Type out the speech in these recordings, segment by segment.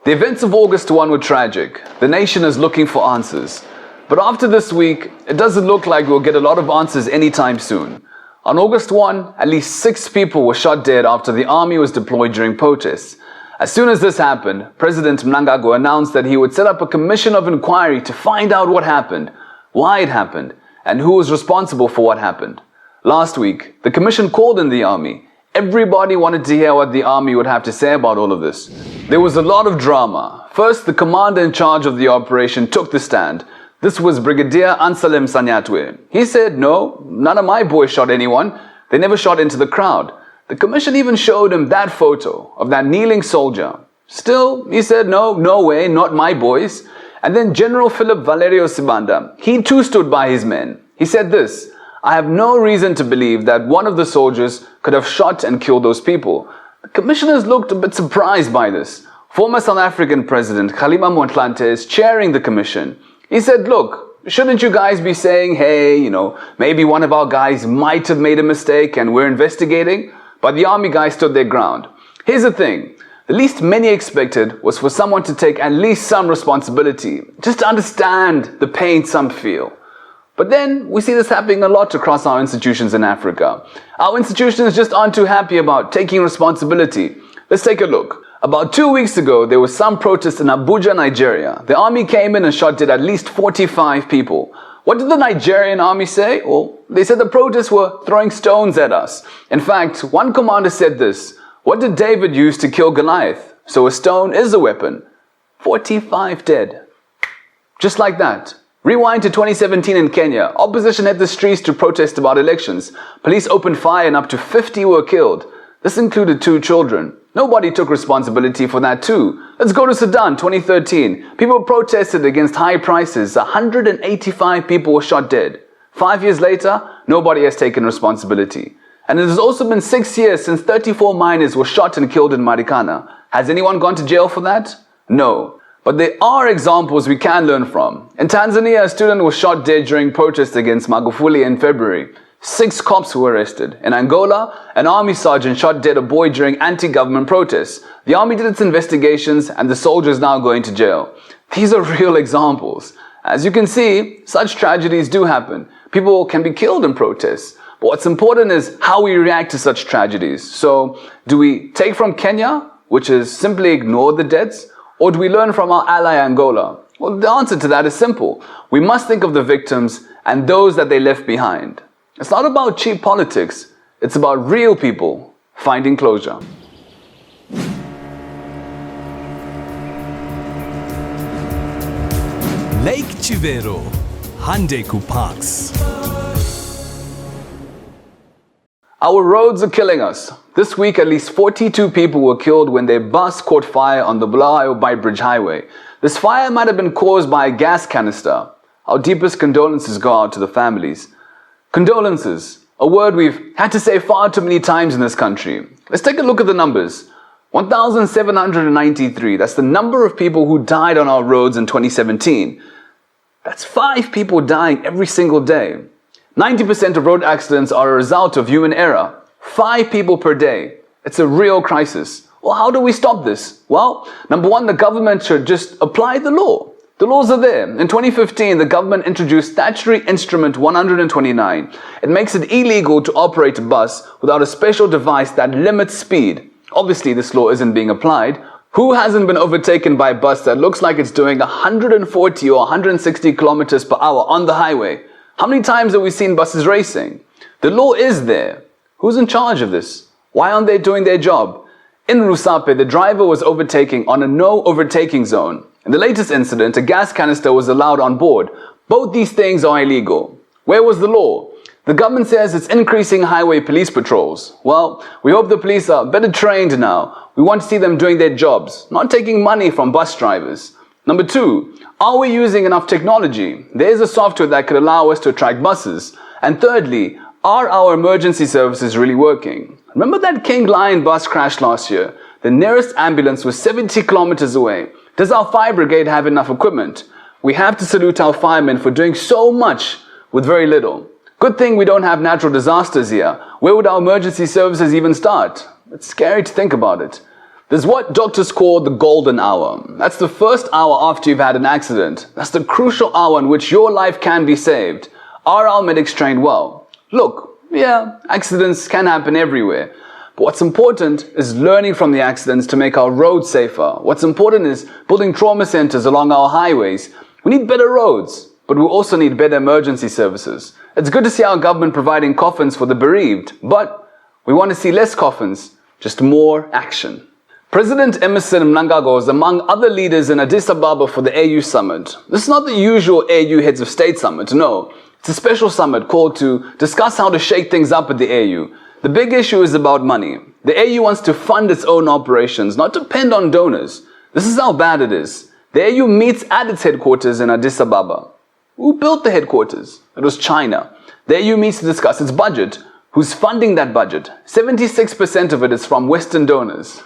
The events of August 1 were tragic. The nation is looking for answers. But after this week, it doesn't look like we'll get a lot of answers anytime soon. On August 1, at least 6 people were shot dead after the army was deployed during protests. As soon as this happened, President Mnangagwa announced that he would set up a commission of inquiry to find out what happened, why it happened, and who was responsible for what happened. Last week, the commission called in the army. Everybody wanted to hear what the army would have to say about all of this. There was a lot of drama. First, the commander in charge of the operation took the stand. This was Brigadier Anselm Sanyatwe. He said, "No, none of my boys shot anyone. They never shot into the crowd." The commission even showed him that photo of that kneeling soldier. Still, he said, no way, not my boys. And then General Philip Valerio Sibanda, he too stood by his men. He said this, "I have no reason to believe that one of the soldiers could have shot and killed those people." The commissioners looked a bit surprised by this. Former South African President Kgalema Motlanthe is chairing the commission. He said, "Look, shouldn't you guys be saying, hey, maybe one of our guys might have made a mistake and we're investigating?" But the army guys stood their ground. Here's the thing. The least many expected was for someone to take at least some responsibility, just to understand the pain some feel. But then we see this happening a lot across our institutions in Africa. Our institutions just aren't too happy about taking responsibility. Let's take a look. About 2 weeks ago, there was some protest in Abuja, Nigeria. The army came in and shot dead at least 45 people. What did the Nigerian army say? Well, they said the protests were throwing stones at us. In fact, one commander said this, "What did David use to kill Goliath? So a stone is a weapon." 45 dead. Just like that. Rewind to 2017 in Kenya. Opposition hit the streets to protest about elections. Police opened fire and up to 50 were killed. This included 2 children. Nobody took responsibility for that too. Let's go to Sudan, 2013. People protested against high prices. 185 people were shot dead. 5 years later, nobody has taken responsibility. And it has also been 6 years since 34 miners were shot and killed in Marikana. Has anyone gone to jail for that? No. But there are examples we can learn from. In Tanzania, a student was shot dead during protests against Magufuli in February. 6 cops were arrested. In Angola, an army sergeant shot dead a boy during anti-government protests. The army did its investigations and the soldier is now going to jail. These are real examples. As you can see, such tragedies do happen. People can be killed in protests. But what's important is how we react to such tragedies. So, do we take from Kenya, which is simply ignore the deaths? Or do we learn from our ally Angola? Well, the answer to that is simple. We must think of the victims and those that they left behind. It's not about cheap politics. It's about real people finding closure. Lake Chivero, Handeku Parks. Our roads are killing us. This week, at least 42 people were killed when their bus caught fire on the Bulawayo-Bridge Highway. This fire might have been caused by a gas canister. Our deepest condolences go out to the families. Condolences, a word we've had to say far too many times in this country. Let's take a look at the numbers. 1,793, that's the number of people who died on our roads in 2017. That's 5 people dying every single day. 90% of road accidents are a result of human error. 5 people per day. It's a real crisis. Well, how do we stop this? Well, number one, the government should just apply the law. The laws are there. In 2015, the government introduced Statutory Instrument 129. It makes it illegal to operate a bus without a special device that limits speed. Obviously, this law isn't being applied. Who hasn't been overtaken by a bus that looks like it's doing 140 or 160 kilometers per hour on the highway? How many times have we seen buses racing? The law is there. Who's in charge of this? Why aren't they doing their job? In Rusape, the driver was overtaking on a no overtaking zone. In the latest incident, a gas canister was allowed on board. Both these things are illegal. Where was the law? The government says it's increasing highway police patrols. Well, we hope the police are better trained now. We want to see them doing their jobs, not taking money from bus drivers. Number 2, are we using enough technology? There is a software that could allow us to track buses. And thirdly, are our emergency services really working? Remember that King Lion bus crash last year? The nearest ambulance was 70 kilometers away. Does our fire brigade have enough equipment? We have to salute our firemen for doing so much with very little. Good thing we don't have natural disasters here. Where would our emergency services even start? It's scary to think about it. There's what doctors call the golden hour. That's the first hour after you've had an accident. That's the crucial hour in which your life can be saved. Are our medics trained well? Look, yeah, accidents can happen everywhere. But what's important is learning from the accidents to make our roads safer. What's important is building trauma centers along our highways. We need better roads, but we also need better emergency services. It's good to see our government providing coffins for the bereaved, but we want to see less coffins, just more action. President Emerson Mnangagwa was among other leaders in Addis Ababa for the AU summit. This is not the usual AU heads of state summit, no. It's a special summit called to discuss how to shake things up at the AU. The big issue is about money. The AU wants to fund its own operations, not depend on donors. This is how bad it is. The AU meets at its headquarters in Addis Ababa. Who built the headquarters? It was China. The AU meets to discuss its budget. Who's funding that budget? 76% of it is from Western donors.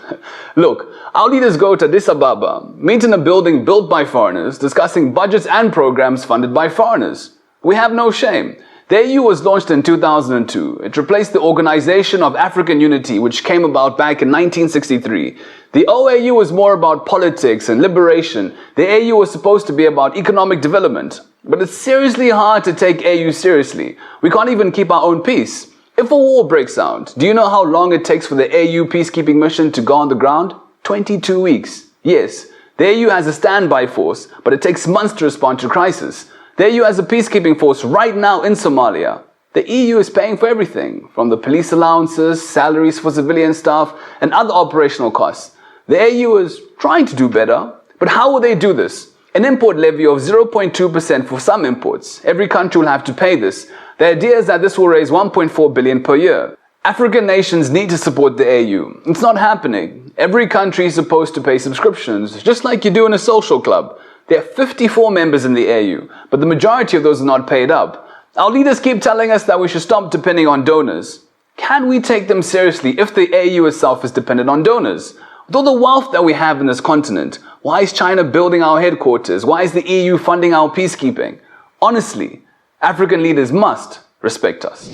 Look, our leaders go to Addis Ababa, meet in a building built by foreigners, discussing budgets and programs funded by foreigners. We have no shame. The AU was launched in 2002. It replaced the Organization of African Unity, which came about back in 1963. The OAU was more about politics and liberation. The AU was supposed to be about economic development. But it's seriously hard to take AU seriously. We can't even keep our own peace. If a war breaks out, do you know how long it takes for the AU peacekeeping mission to go on the ground? 22 weeks. Yes, the AU has a standby force, but it takes months to respond to crisis. The EU has a peacekeeping force right now in Somalia. The EU is paying for everything, from the police allowances, salaries for civilian staff, and other operational costs. The EU is trying to do better, but how will they do this? An import levy of 0.2% for some imports. Every country will have to pay this. The idea is that this will raise 1.4 billion per year. African nations need to support the AU. It's not happening. Every country is supposed to pay subscriptions, just like you do in a social club. There are 54 members in the AU, but the majority of those are not paid up. Our leaders keep telling us that we should stop depending on donors. Can we take them seriously if the AU itself is dependent on donors? With all the wealth that we have in this continent, why is China building our headquarters? Why is the EU funding our peacekeeping? Honestly, African leaders must respect us.